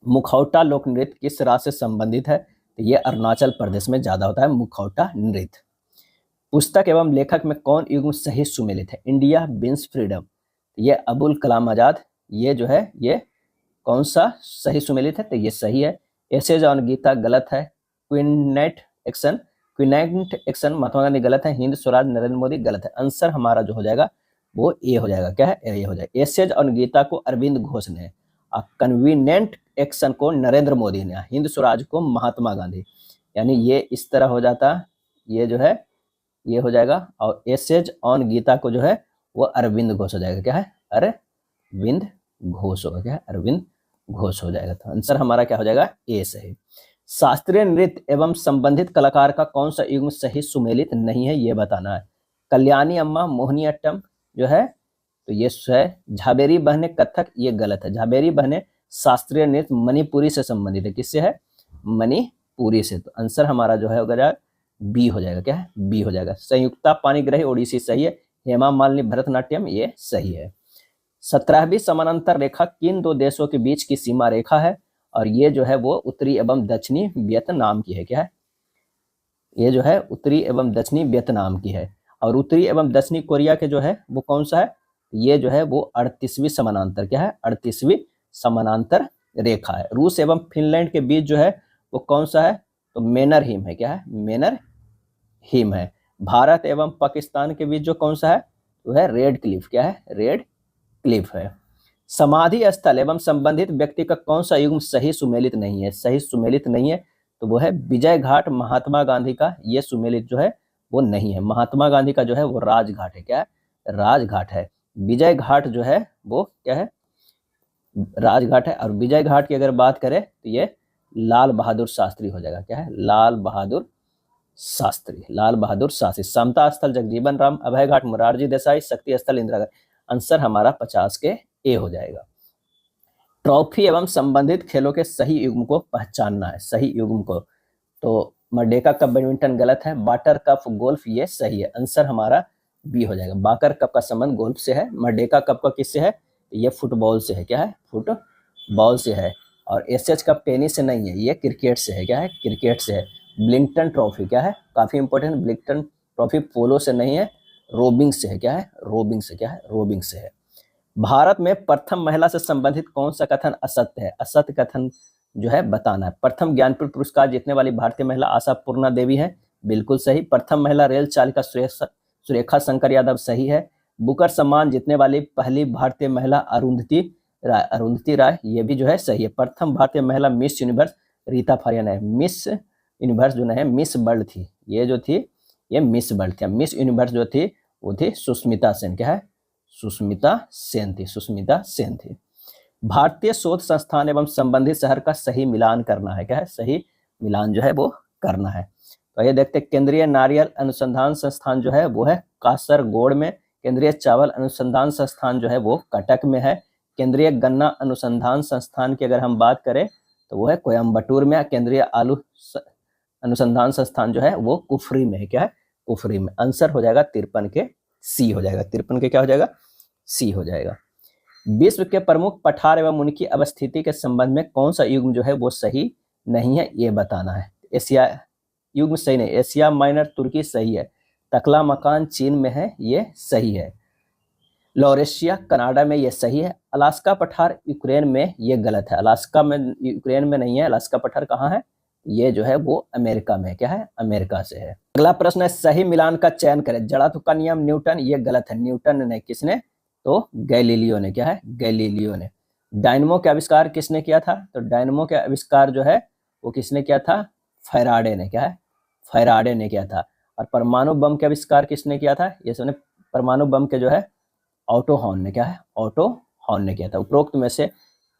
मुखौटा लोक नृत्य किस राज्य से संबंधित है? तो ये अरुणाचल प्रदेश में ज्यादा होता है मुखौटा नृत्य। पुस्तक एवं लेखक में कौन युग्म सही सुमेलित है? इंडिया विंस फ्रीडम, ये अबुल कलाम आजाद, ये जो है ये कौन सा सही सुमेलित है? तो ये सही है। एसेज ऑन गीता गलत है। क्विनेट एक्शन महात्मा गांधी गलत है। हिंद स्वराज नरेंद्र मोदी गलत है। आंसर हमारा जो हो जाएगा वो ए हो जाएगा। क्या है? ए हो जाएगा। एसेज ऑन गीता को अरविंद घोष ने, कन्वीनिएंट एक्शन को नरेंद्र मोदी ने, हिंद स्वराज को महात्मा गांधी। यानी ये इस तरह हो जाता, ये जो है ये हो जाएगा। और एसेज ऑन गीता को जो है वो अरविंद घोष हो जाएगा। क्या है? अरविंद घोष होगा। क्या है? अरविंद घोष हो जाएगा। तो आंसर हमारा क्या हो जाएगा? ए सही। शास्त्रीय नृत्य एवं संबंधित कलाकार का कौन सा युग्म सही सुमेलित नहीं है ये बताना है। कल्याणी अम्मा मोहिनीअट्टम जो है तो ये है। झाबेरी बहने कथक, ये गलत है। झाबेरी बहने शास्त्रीय नृत्य मणिपुरी से संबंधित है। किससे है? मणिपुरी से। तो आंसर हमारा जो है होगा बी हो जाएगा। क्या है? बी हो जाएगा। संयुक्ता पाणिग्राही ओडिसी सही है। हेमा मालिनी भरतनाट्यम ये सही है। 17वीं समानांतर रेखा किन 2 देशों के बीच की सीमा रेखा है? और ये जो है वो उत्तरी एवं दक्षिणी वियतनाम की है। क्या है? ये जो है उत्तरी एवं दक्षिणी वियतनाम की है। और उत्तरी एवं दक्षिणी कोरिया के जो है वो कौन सा है? ये जो है वो 38वीं समानांतर क्या है, 38वीं समानांतर रेखा है। रूस एवं फिनलैंड के बीच जो है वो कौन सा है, तो मेनर हिम है, क्या है, मेनर हिम है। भारत एवं पाकिस्तान के बीच जो कौन सा है, वो है रेड क्लिफ, क्या है, रेड क्लिफ है। समाधि स्थल एवं संबंधित व्यक्ति का कौन सा युग्म सही सुमेलित नहीं है, सही सुमेलित नहीं है, तो वो है विजय घाट महात्मा गांधी का, ये सुमेलित जो है वो नहीं है। महात्मा गांधी का जो है वो राजघाट है, क्या है, राजघाट है। विजय घाट जो है वो क्या है, राजघाट है। और विजय घाट की अगर बात करें तो ये लाल बहादुर शास्त्री हो जाएगा, क्या है, लाल बहादुर शास्त्री, लाल बहादुर शास्त्री। समता स्थल जगजीवन राम, अभय घाट मोरारजी देसाई, शक्ति स्थल इंदिरा गांधी। आंसर हमारा 50 के ए हो जाएगा। ट्रॉफी एवं संबंधित खेलों के सही युग्म को पहचानना है, सही युग्म को, तो मर्डेका कप बैडमिंटन गलत है, बाटर कप गोल्फ ये सही है। आंसर हमारा बी हो जाएगा। बाकर कप का संबंध गोल्फ से है, मर्डेका कप का किससे है, ये फुटबॉल से है, क्या है, फुटबॉल से है। और एसएच कप टेनिस से नहीं है, ये क्रिकेट से है, क्या है, क्रिकेट से है। ब्लिंगटन ट्रॉफी क्या है, काफी इंपॉर्टेंट, ब्लिंगटन ट्रॉफी पोलो से नहीं है, रोबिंग से है, क्या है, रोबिंग से, क्या है, रोबिंग से है। भारत में प्रथम महिला से संबंधित कौन सा कथन असत्य है, असत्य कथन जो है बताना है। प्रथम ज्ञानपीठ पुरस्कार जीतने वाली भारतीय महिला आशा पूर्णा देवी है, बिल्कुल सही। प्रथम महिला रेल चालिका सुरेखा शंकर यादव, सही है। बुकर सम्मान जीतने वाली पहली भारतीय महिला अरुंधति राय, ये भी जो है सही है। प्रथम भारतीय महिला मिस यूनिवर्स रीता फारियन है। मिस यूनिवर्स जो है मिस वर्ल्ड थी, ये जो थी ये मिस वर्ल्ड थी। मिस यूनिवर्स जो थी वो थी सुष्मिता सेन, क्या है, सुष्मिता सेन थी, सुष्मिता सेन थी। भारतीय शोध संस्थान एवं संबंधित शहर का सही मिलान करना है, क्या है, सही मिलान जो है वो करना है। तो ये देखते हैं, केंद्रीय नारियल अनुसंधान संस्थान जो है वो है कासरगोड में। केंद्रीय चावल अनुसंधान संस्थान जो है वो कटक में है। केंद्रीय गन्ना अनुसंधान संस्थान की अगर हम बात करें तो वो है कोयम्बटूर में। केंद्रीय आलू अनुसंधान संस्थान जो है वो कुफरी में है, क्या है, कुफरी में। आंसर हो जाएगा 53 के सी हो जाएगा, 53 के क्या हो जाएगा, सी हो जाएगा। विश्व के प्रमुख पठार एवं उनकी अवस्थिति के संबंध में कौन सा युग्म जो है वो सही नहीं है, ये बताना है। एशिया युग्म सही नहीं, एशिया माइनर तुर्की सही है। तकला मकान चीन में है, ये सही है। लॉरेशिया कनाडा में, ये सही है। अलास्का पठार यूक्रेन में, ये गलत है। अलास्का में, यूक्रेन में नहीं है। अलास्का पठार कहाँ है, ये जो है वो अमेरिका में, क्या है, अमेरिका से है। अगला प्रश्न है, सही मिलान का चयन करें। जड़त्व का नियम न्यूटन, ये गलत है। न्यूटन ने, किसने, तो गैलीलियो ने, क्या है, गैलीलियो ने। डायनमो का आविष्कार किसने किया था, तो डायनमो का आविष्कार जो है वो किसने किया था, फैराडे ने, क्या है, फैराडे ने किया था। और परमाणु बम का आविष्कार किसने किया था, ये सुने, परमाणु बम के जो है ऑटो हॉर्न ने, क्या है, ऑटो हॉर्न ने किया था। उपरोक्त में से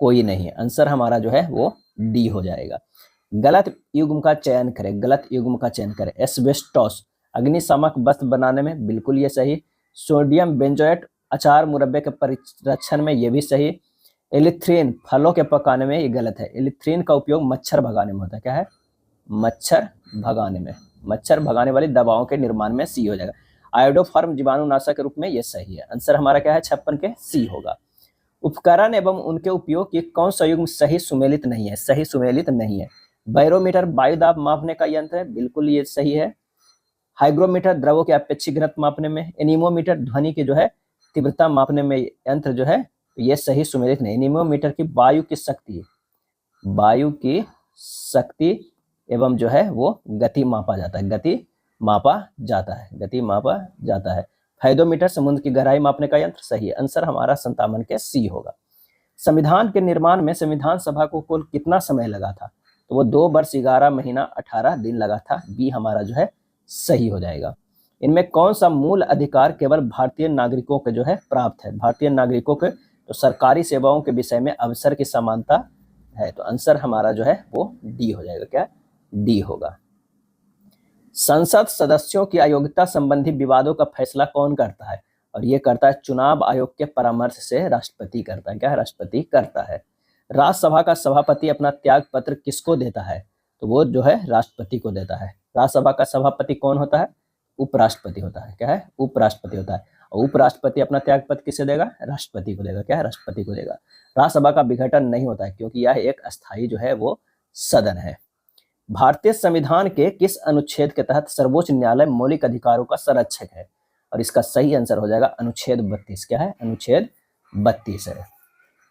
कोई नहीं है। आंसर हमारा जो है वो डी हो जाएगा। गलत युग्म का चयन करें, गलत युग्म का चयन करें। एस्बेस्टोस अग्निशामक वस्त्र बनाने में, बिल्कुल ये सही। सोडियम बेंजोएट अचार मुरब्बे के परिरक्षण में, ये भी सही। एलिथ्रीन फलों के पकाने में, ये गलत है। एलिथ्रीन का उपयोग मच्छर भगाने में होता है, क्या है, मच्छर भगाने में, मच्छर भगाने वाली दवाओं के निर्माण में, सी हो जाएगा। आयोडोफार्म जीवाणुनाशक के रूप में, ये सही है। आंसर हमारा क्या है, 56 के सी होगा। उपकरण एवं उनके उपयोग की कौन सा युग्म सही सुमेलित नहीं है, सही सुमेलित नहीं है। बैरोमीटर वायुदाब मापने का यंत्र है, बिल्कुल ये सही है। हाइग्रोमीटर द्रवों के अपेक्षित घनत्व मापने में। एनीमोमीटर ध्वनि की जो है तीव्रता मापने में यंत्र जो है ये सही सुमेलित नहीं। एनीमोमीटर की वायु की शक्ति, वायु की शक्ति एवं जो है वो गति मापा जाता है, गति मापा जाता है, गति मापा जाता है। फाइडोमीटर समुद्र की गहराई मापने का यंत्र, सही है। आंसर हमारा 57 के सी होगा। संविधान के निर्माण में संविधान सभा को कुल कितना समय लगा था, तो वो 2 वर्ष 11 महीना 18 दिन लगा था। बी हमारा जो है सही हो जाएगा। इनमें कौन सा मूल अधिकार केवल भारतीय नागरिकों के जो है प्राप्त है, भारतीय नागरिकों के, तो सरकारी सेवाओं के विषय में अवसर की समानता है। तो आंसर हमारा जो है वो डी हो जाएगा, क्या, डी होगा। संसद सदस्यों की अयोग्यता संबंधी विवादों का फैसला कौन करता है, और ये करता है चुनाव आयोग के परामर्श से राष्ट्रपति करता है, क्या है, राष्ट्रपति करता है। राज्यसभा का सभापति अपना त्याग पत्र किसको देता है, तो वो जो है राष्ट्रपति को देता है। राज्यसभा का सभापति कौन होता है, उपराष्ट्रपति होता है, क्या है, उपराष्ट्रपति होता है। और उपराष्ट्रपति अपना त्याग पत्र किसे देगा, राष्ट्रपति को देगा, क्या है, राष्ट्रपति को देगा। राज्यसभा का विघटन नहीं होता है क्योंकि यह एक अस्थायी जो है वो सदन है। भारतीय संविधान के किस अनुच्छेद के तहत सर्वोच्च न्यायालय मौलिक अधिकारों का संरक्षक है, और इसका सही आंसर हो जाएगा अनुच्छेद 32। क्या है? अनुच्छेद 32 है।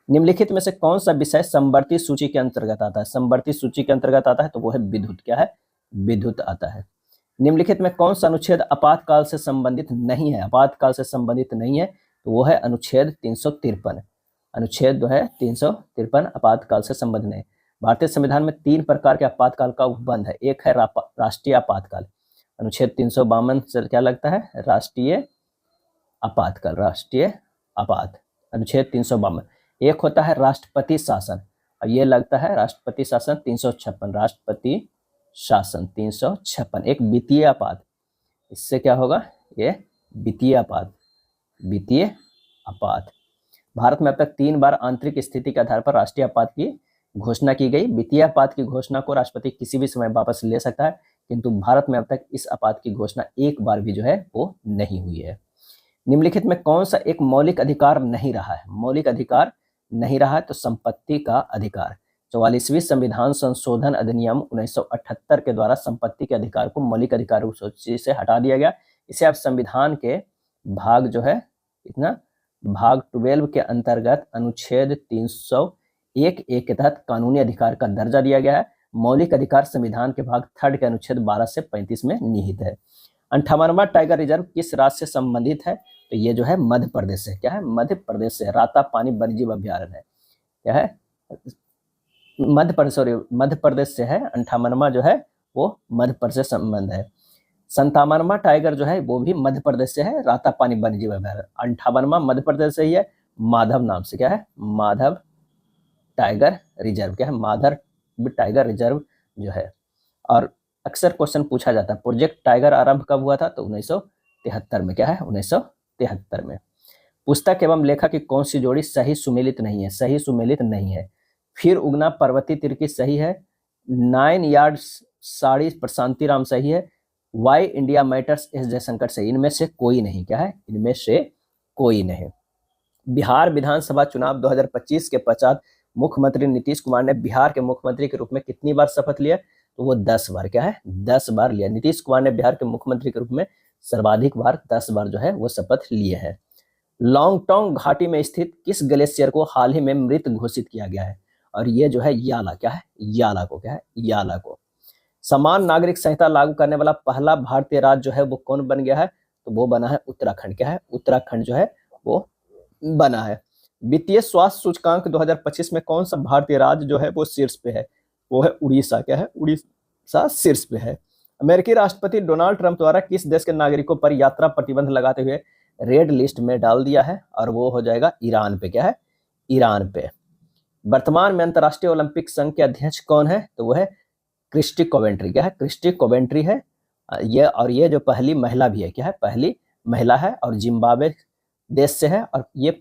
निम्नलिखित में से कौन सा विषय समवर्ती सूची के अंतर्गत आता है? समवर्ती सूची के अंतर्गत आता है तो वो है विद्युत। क्या है? विद्युत आता है। निम्नलिखित में कौन सा अनुच्छेद आपातकाल से संबंधित नहीं है? आपातकाल से संबंधित नहीं है तो वो है अनुच्छेद 353। अनुच्छेद जो है 353 आपातकाल से संबंधित नहीं। भारतीय संविधान में 3 प्रकार के आपातकाल का उपबंध है। एक है राष्ट्रीय आपातकाल, अनुच्छेद 352 से क्या लगता है? राष्ट्रीय आपातकाल, राष्ट्रीय आपात, अनुच्छेद 352। एक होता है राष्ट्रपति शासन, और ये लगता है राष्ट्रपति शासन 356, राष्ट्रपति शासन 356। एक वित्तीय आपात, इससे क्या होगा? ये वित्तीय आपात, वित्तीय आपात। भारत में अब तक 3 बार आंतरिक स्थिति के आधार पर राष्ट्रीय आपात की घोषणा की गई। वित्तीय आपात की घोषणा को राष्ट्रपति किसी भी समय वापस ले सकता है, किंतु भारत में अब तक इस आपात की घोषणा एक बार भी जो है वो नहीं हुई है। निम्नलिखित में कौन सा एक मौलिक अधिकार नहीं रहा है? मौलिक अधिकार नहीं रहा है तो संपत्ति का अधिकार। 44वीं संविधान संशोधन अधिनियम 1978 के द्वारा संपत्ति के अधिकार को मौलिक अधिकार सूची से हटा दिया गया। इसे अब संविधान के भाग जो है इतना भाग 12 के अंतर्गत अनुच्छेद 301 के तहत कानूनी अधिकार का दर्जा दिया गया है। मौलिक अधिकार संविधान के भाग 3 के अनुच्छेद 12 से 35 में निहित है। 58वां टाइगर रिजर्व किस राज्य से संबंधित है? तो ये जो है मध्य प्रदेश से। क्या है? मध्य प्रदेश से। रातापानी वन्यजीव अभ्यारण्य है। क्या है? मध्य प्रदेश से है। 58वां जो है वो मध्य प्रदेश से संबंध है। 57वां टाइगर जो है वो भी मध्य प्रदेश से है, रातापानी वन्यजीव अभ्यारण्य। 58वां मध्य प्रदेश से ही है, माधव नाम से। क्या है? Madhav tiger reserve. क्या है? माधव टाइगर रिजर्व जो है। और अक्सर क्वेश्चन पूछा जाता है प्रोजेक्ट टाइगर आरंभ कब हुआ था? तो 1973 में। क्या है? 1973 में। पुस्तक एवं लेखक की कौन सी जोड़ी सही सुमेलित नहीं है? सही सुमेलित नहीं है। फिर उगना पर्वती तिर्की सही है। 9 यार्ड साड़ी प्रशांति राम सही है। Why India matters S Jaishankar सही। इनमें से कोई नहीं। क्या है? इनमें से कोई नहीं। बिहार विधानसभा चुनाव 2025 के पश्चात मुख्यमंत्री नीतीश कुमार ने बिहार के मुख्यमंत्री के रूप में कितनी बार शपथ लिया? तो वो 10 बार। क्या है? 10 बार लिया। नीतीश कुमार ने बिहार के मुख्यमंत्री के रूप में सर्वाधिक बार 10 बार जो है वो शपथ लिए हैं। लॉन्गटोंग घाटी में स्थित किस ग्लेशियर को हाल ही में मृत घोषित किया गया है? और ये जो है याला। क्या है? याला को। क्या है? याला को। समान नागरिक संहिता लागू करने वाला पहला भारतीय राज्य जो है वो कौन बन गया है? तो वो बना है उत्तराखंड। क्या है? उत्तराखंड जो है वो बना है। वित्तीय स्वास्थ्य सूचकांक 2025 में कौन सा भारतीय राज्य जो है वो शीर्ष पे है? वो है उड़ीसा। क्या है? उड़ीसा शीर्ष पे है। अमेरिकी राष्ट्रपति डोनाल्ड ट्रंप द्वारा किस देश के नागरिकों पर यात्रा प्रतिबंध लगाते हुए रेड लिस्ट में डाल दिया है? और वो हो जाएगा ईरान पे। क्या है? ईरान पे। वर्तमान में अंतर्राष्ट्रीय ओलंपिक संघ के अध्यक्ष कौन है? तो वो है क्रिस्टी कोवेंट्री। क्या है? क्रिस्टी कोवेंट्री है ये जो पहली महिला भी है। क्या है? पहली महिला है और जिम्बाब्वे देश से है और ये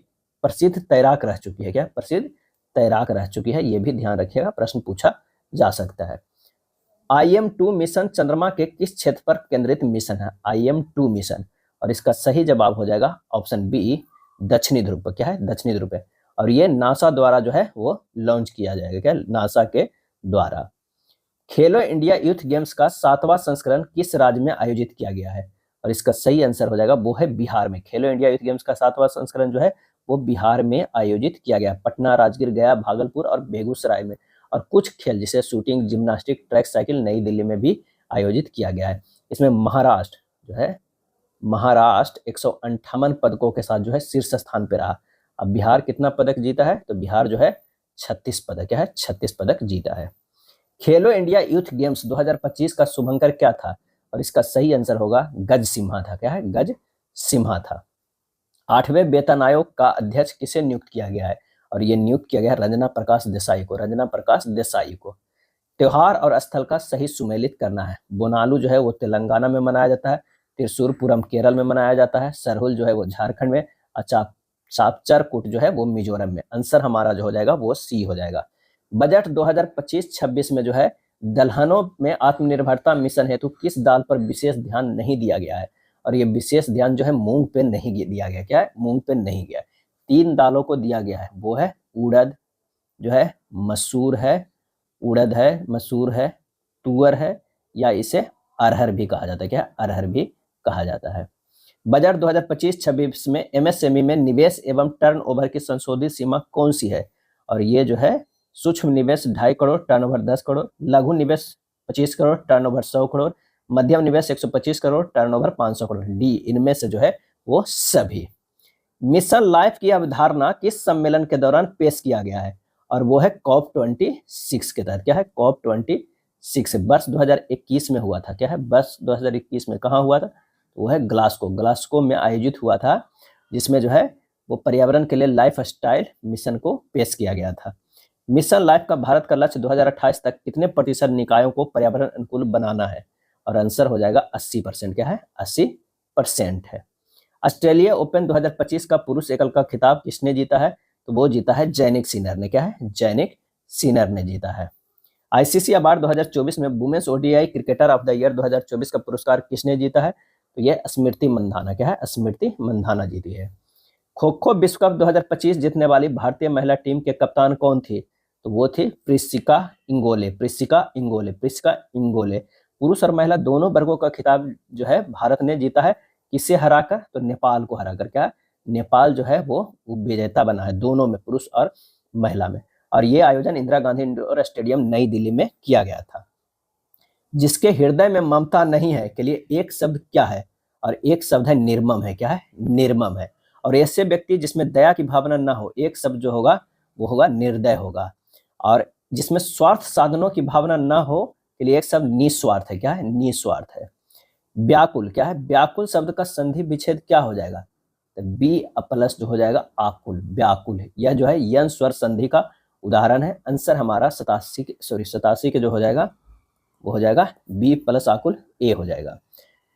प्रसिद्ध तैराक रह चुकी है। क्या? प्रसिद्ध तैराक रह चुकी है। ये भी ध्यान रखिएगा, प्रश्न पूछा जा सकता है। IM-2 मिशन चंद्रमा के किस क्षेत्र पर केंद्रित मिशन है? IM-2 मिशन, और इसका सही जवाब हो जाएगा ऑप्शन बी, दक्षिणी ध्रुव पर। क्या है? दक्षिणी ध्रुव पे। और ये नासा द्वारा जो है वो लॉन्च किया जाएगा। क्या? नासा के द्वारा। खेलो इंडिया यूथ गेम्स का 7वां संस्करण किस राज्य में आयोजित किया गया है? और इसका सही आंसर हो जाएगा वो है बिहार में। खेलो इंडिया यूथ गेम्स का 7वां संस्करण जो है वो बिहार में आयोजित किया गया। पटना, राजगीर, गया, भागलपुर और बेगूसराय में। और कुछ खेल जैसे शूटिंग, जिम्नास्टिक, ट्रैक साइकिल नई दिल्ली में भी आयोजित किया गया है। इसमें महाराष्ट्र जो है 158 पदकों के साथ जो है शीर्ष स्थान पर रहा। अब बिहार कितना पदक जीता है? तो बिहार जो है 36 पदक। क्या है? 36 पदक जीता है। खेलो इंडिया यूथ गेम्स 2025 का शुभंकर क्या था? और इसका सही आंसर होगा गज सिम्हा था। क्या है? गज सिम्हा था। 8वें वेतन आयोग का अध्यक्ष किसे नियुक्त किया गया है? और ये नियुक्त किया गया रंजना प्रकाश देसाई को। रंजना प्रकाश देसाई को। त्योहार और स्थल का सही सुमेलित करना है। बोनालू जो है वो तेलंगाना में मनाया जाता है। त्रिशूरपुरम केरल में मनाया जाता है। सरहुल जो है वो झारखंड में। चापचरकूट जो है वो मिजोरम में। आंसर हमारा जो हो जाएगा वो सी हो जाएगा। बजट 2025-26 में जो है दलहनों में आत्मनिर्भरता मिशन हेतु किस दाल पर विशेष ध्यान नहीं दिया गया है? और ये विशेष ध्यान जो है मूंग पे नहीं दिया गया। क्या है? मूंग पे नहीं गया। 3 दालों को दिया गया है, वो है उड़द जो है, मसूर है, उड़द है, मसूर है, तुअर है, या इसे अरहर भी कहा जाता है। क्या? अरहर भी कहा जाता है। बजट 2025-26 में एमएसएमई में निवेश एवं टर्नओवर की संशोधित सीमा कौन सी है? और ये जो है सूक्ष्म निवेश 2.5 करोड़, टर्नओवर 10 करोड़, लघु निवेश 25 करोड़, टर्नओवर 100 करोड़, मध्यम निवेश 125 करोड़, टर्नओवर 500 करोड़। डी इनमें से जो है वो सभी। मिशन लाइफ की अवधारणा किस सम्मेलन के दौरान पेश किया गया है? और वो है COP 26 के तहत। क्या है? COP 26 वर्ष 2021 में हुआ था। क्या है? वर्ष 2021 में कहाँ हुआ था? वो है ग्लासगो में आयोजित हुआ था, जिसमें जो है वो पर्यावरण के लिए लाइफ स्टाइल मिशन को पेश किया गया था। मिशन लाइफ का भारत का लक्ष्य 2028 तक कितने प्रतिशत निकायों को पर्यावरण अनुकूल बनाना है? और आंसर हो जाएगा 80%। क्या है? 80% है। ऑस्ट्रेलिया ओपन 2025 का पुरुष एकल का खिताब किसने जीता है? तो वो जीता है जैनिक सिनर ने। क्या है? जैनिक सिनर ने जीता है। आईसीसी अवार्ड 2024 में women's ODI cricketer of the year 2024 का पुरस्कार किसने जीता है? तो ये स्मृति मंधाना। क्या है? स्मृति मंधाना जीती है। खो खो विश्व कप 2025 जीतने वाली भारतीय महिला टीम के कप्तान कौन थी? तो वो थी प्रिसिका इंगोले। पुरुष और महिला दोनों वर्गों का खिताब जो है भारत ने जीता है। किसे हराकर? तो नेपाल को हराकर। क्या? नेपाल जो है वो विजेता बना है दोनों में, पुरुष और महिला में। और ये आयोजन इंदिरा गांधी इंडोर स्टेडियम नई दिल्ली में किया गया था। जिसके हृदय में ममता नहीं है के लिए एक शब्द क्या है? और एक शब्द है निर्मम है। क्या है? निर्मम है। और ऐसे व्यक्ति जिसमें दया की भावना ना हो, एक शब्द जो होगा वो होगा निर्दय होगा। और जिसमें स्वार्थ साधनों की भावना ना हो के लिए एक शब्द निस्वार्थ है। क्या है? निस्वार्थ है। व्याकुल। क्या है? व्याकुल शब्द का संधि विच्छेद क्या हो जाएगा? तो बी प्लस जो हो जाएगा आकुल, व्याकुल है। यह जो है यन स्वर संधि का उदाहरण है। आंसर हमारा 87 के जो हो जाएगा वो हो जाएगा बी प्लस आकुल ए हो जाएगा।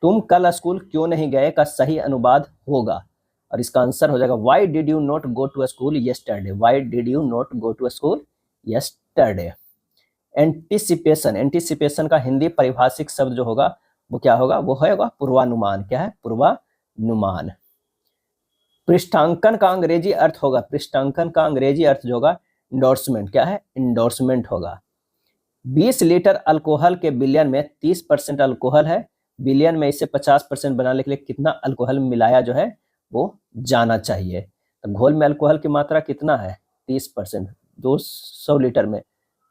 तुम कल स्कूल क्यों नहीं गए का सही अनुवाद होगा, और इसका आंसर हो जाएगा why did you not go to school yesterday. Why did you not go to school yesterday. Anticipation का हिंदी परिभाषिक शब्द जो होगा वो क्या होगा? वो होगा पूर्वानुमान। क्या है? पूर्वानुमान। पृष्ठांकन का अंग्रेजी अर्थ होगा, पृष्ठांकन का अंग्रेजी अर्थ जो होगा इंडोर्समेंट। क्या है? इंडोर्समेंट होगा। 20 लीटर अल्कोहल के बिलियन में 30% अल्कोहल है। बिलियन में इसे 50% बनाने के लिए कितना अल्कोहल मिलाया जो है वो जाना चाहिए? तो घोल में अल्कोहल की मात्रा कितना है? 30%। 200 लीटर में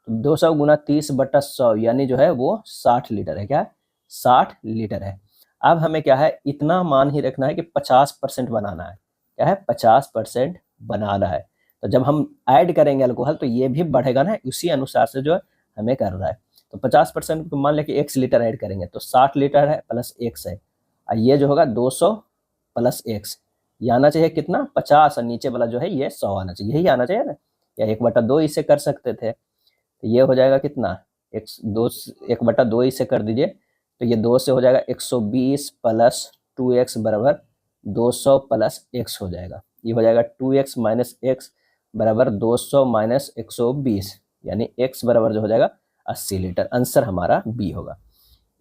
200 गुना 30/100 यानी जो है वो 60 लीटर है। क्या? 60 लीटर है। अब हमें क्या है इतना मान ही रखना है कि 50% बनाना है। क्या है? 50% बनाना है। तो जब हम ऐड करेंगे अल्कोहल तो ये भी बढ़ेगा ना, उसी अनुसार से जो है हमें कर रहा है। तो 50% को मान लें कि 1 लीटर ऐड करेंगे तो 60 लीटर है प्लस 1 है। और ये जो होगा 200 प्लस 1 ये आना चाहिए कितना? 50। और नीचे वाला जो है ये 100 आना चाहिए। यही आना चाहिए ना, या 1/2 इसे कर सकते थे। तो ये हो जाएगा कितना? 1/2 इसे कर दीजिए तो ये 2 से हो जाएगा 120 प्लस 2x बराबर 200 प्लस x हो जाएगा। ये हो जाएगा 2x माइनस x बराबर 200 माइनस 120 यानी x बराबर जो हो जाएगा 80 लीटर। आंसर हमारा बी होगा।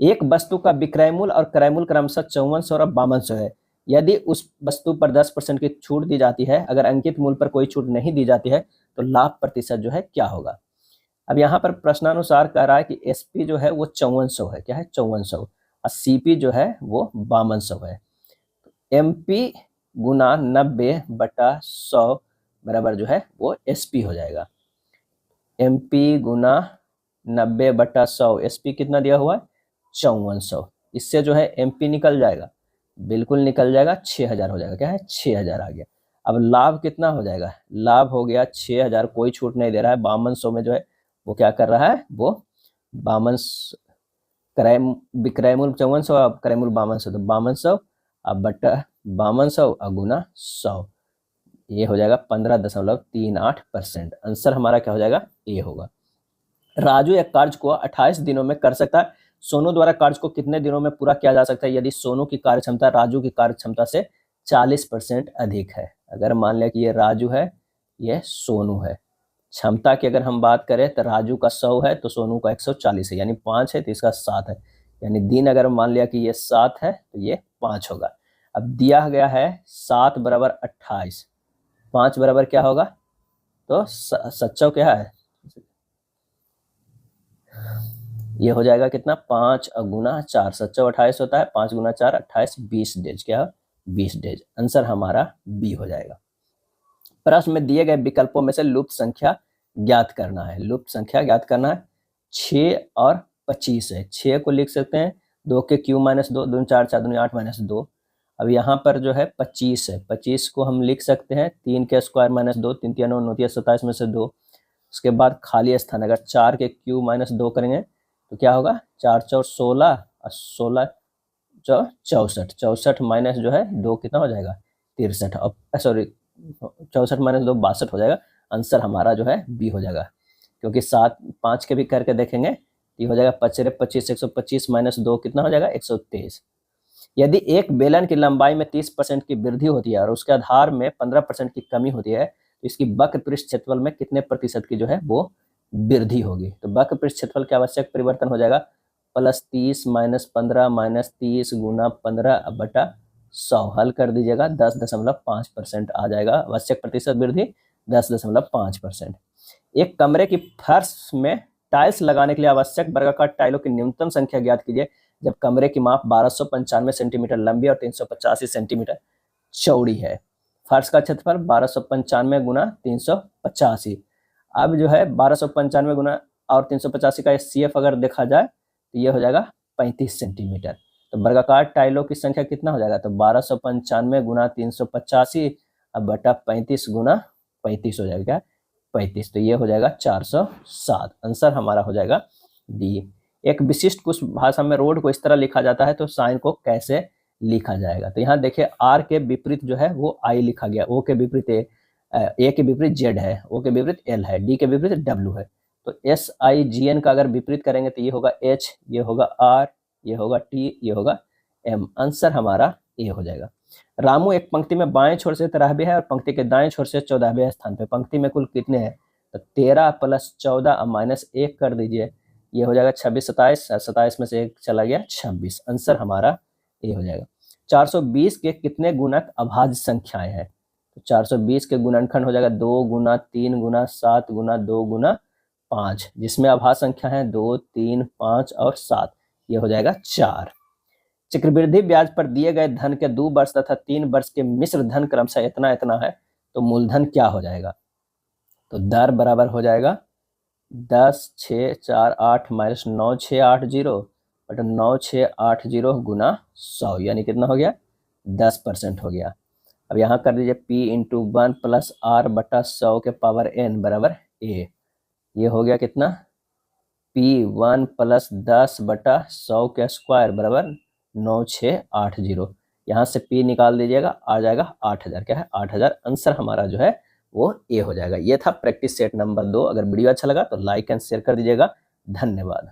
एक वस्तु का विक्रय मूल्य और क्रय मूल्य क्रमशः 5400 और 5200 है। यदि उस वस्तु पर 10% की छूट दी जाती है, अगर अंकित मूल्य पर कोई छूट नहीं दी जाती है तो लाभ प्रतिशत जो है क्या होगा? अब यहाँ पर प्रश्नानुसार कह रहा है कि एसपी जो है वो 5400 है। क्या है? 5400। और सीपी जो है वो 5200 है। एमपी गुना 90/100 बराबर जो है वो एसपी हो जाएगा। एमपी गुना 90/100 एसपी कितना दिया हुआ है? 5400। इससे जो है एमपी निकल जाएगा, बिल्कुल निकल जाएगा, 6000 हो जाएगा। क्या है? 6000 आ गया। अब लाभ कितना हो जाएगा? लाभ हो गया 6000, कोई छूट नहीं दे रहा है। 5200 में जो है वो क्या कर रहा है? वो 52 विक्रय मूल्य 5400 क्रय मूल्य 5200 तो 5200 अब बटा 5200 गुना 100 ये हो जाएगा 15.38%। आंसर हमारा क्या हो जाएगा? ए होगा। राजू एक कार्य को 28 दिनों में कर सकता है। सोनू द्वारा कार्य को कितने दिनों में पूरा किया जा सकता है यदि सोनू की कार्य क्षमता राजू की कार्य क्षमता से 40% अधिक है? अगर मान लिया कि ये राजू है, ये सोनू है। क्षमता की अगर हम बात करें तो राजू का 100 है तो सोनू का 140 है, यानी 5 है तो इसका 7 है। यानी दिन अगर मान लिया कि ये 7 है तो ये 5 होगा। अब दिया गया है 7 बराबर 28, 5 बराबर क्या होगा? तो सच्चौ क्या है? ये हो जाएगा कितना? 5 गुना 4, सच्चौ 28 होता है, 5 गुना 4 28, 20 डेज क्या 20 डेज। आंसर हमारा बी हो जाएगा। प्रश्न में दिए गए विकल्पों में से लुप्त संख्या ज्ञात करना है। लुप्त संख्या ज्ञात करना है। 6 और 25 है। 6 को लिख सकते हैं 2 के क्यू माइनस 2, 2 4 4 2 8 माइनस 2। अब यहाँ पर जो है 25 है, 25 को हम लिख सकते हैं 3 के स्क्वायर माइनस 2, 3 3 9 9 27 में से 2। उसके बाद खाली स्थान, अगर 4 के क्यू माइनस 2 करेंगे तो क्या होगा, 4 4 16 और 16 64, 64 माइनस जो है 2 कितना हो जाएगा 63, और सॉरी 64 माइनस 2 62 हो जाएगा। आंसर हमारा जो है बी हो जाएगा, क्योंकि 7 5 के भी करके देखेंगे ये हो जाएगा 25 25 125 माइनस 2 कितना हो जाएगा 123। यदि एक बेलन की लंबाई में 30% की वृद्धि होती है और उसके आधार में 15% की कमी होती है तो इसकी वक्र पृष्ठ क्षेत्रफल में कितने प्रतिशत की जो है वो वृद्धि होगी। तो वक्र पृष्ठ क्षेत्रफल के आवश्यक परिवर्तन हो जाएगा +30 माइनस 15 माइनस 30 गुना 15 बटा 100। हल कर दीजिएगा 10.5% आ जाएगा। आवश्यक प्रतिशत वृद्धि 10.5%। एक कमरे की फर्श में टाइल्स लगाने के लिए आवश्यक वर्गाकार टाइलों की न्यूनतम संख्या ज्ञात कीजिए जब कमरे की माप 1295 सेंटीमीटर लंबी और 385 सेंटीमीटर चौड़ी है। फर्श का क्षेत्रफल 1295 गुना 385। अब जो है 1295 गुना और 385 का CF अगर देखा जाए तो ये हो जाएगा 35 सेंटीमीटर। तो वर्गाकार टाइलों की संख्या कितना हो जाएगा, तो 1295 गुना 385 अब बटा 35 गुना 35 हो जाएगा 35, तो ये हो जाएगा 407। आंसर हमारा हो जाएगा डी। एक विशिष्ट कुछ भाषा में रोड को इस तरह लिखा जाता है तो साइन को कैसे लिखा जाएगा। तो यहाँ देखिए आर के विपरीत जो है वो आई लिखा गया, ओ के विपरीत ए के विपरीत जेड है, ओ के विपरीत एल है, डी के विपरीत डब्ल्यू है। तो SIGN का अगर विपरीत करेंगे तो ये होगा H, ये होगा R, ये होगा T, ये होगा M। आंसर हमारा ए हो जाएगा। रामू एक पंक्ति में बाएं छोर से 13वें है और पंक्ति के दाएं छोर से 14वें स्थान पे। पंक्ति में कुल कितने हैं, तो 13 + 14 माइनस 1 कर दीजिए, ये हो जाएगा 26 27, 27 में से 1 चला गया 26। आंसर हमारा ए हो जाएगा। 420 के कितने गुणक अभाज्य संख्याएं हैं, तो 420 के गुणनखंड हो जाएगा 2 गुना 3 गुना 7 गुना 2 गुना 5, जिसमें अभाज्य संख्या है 2 3 5 और 7, ये हो जाएगा 4। चक्रवृद्धि ब्याज पर दिए गए धन के 2 वर्ष तथा 3 वर्ष के मिश्र धन क्रमशः इतना इतना है तो मूलधन क्या हो जाएगा। तो दर बराबर हो जाएगा 10 6 4 8 माइनस 9 6 8 0 बटा 9 6 8 0 गुना 100, यानी कितना हो गया 10% हो गया। अब यहाँ कर दीजिए P × 1 + R बटा 100 के पावर n बराबर A। ये हो गया कितना P1 + 10 बटा 100 के स्क्वायर बराबर 9680। यहाँ से P निकाल दीजिएगा, आ जाएगा 8000। क्या है 8000। आंसर हमारा जो है वो ए हो जाएगा। ये था प्रैक्टिस सेट नंबर 2। अगर वीडियो अच्छा लगा तो लाइक एंड शेयर कर दीजिएगा। धन्यवाद।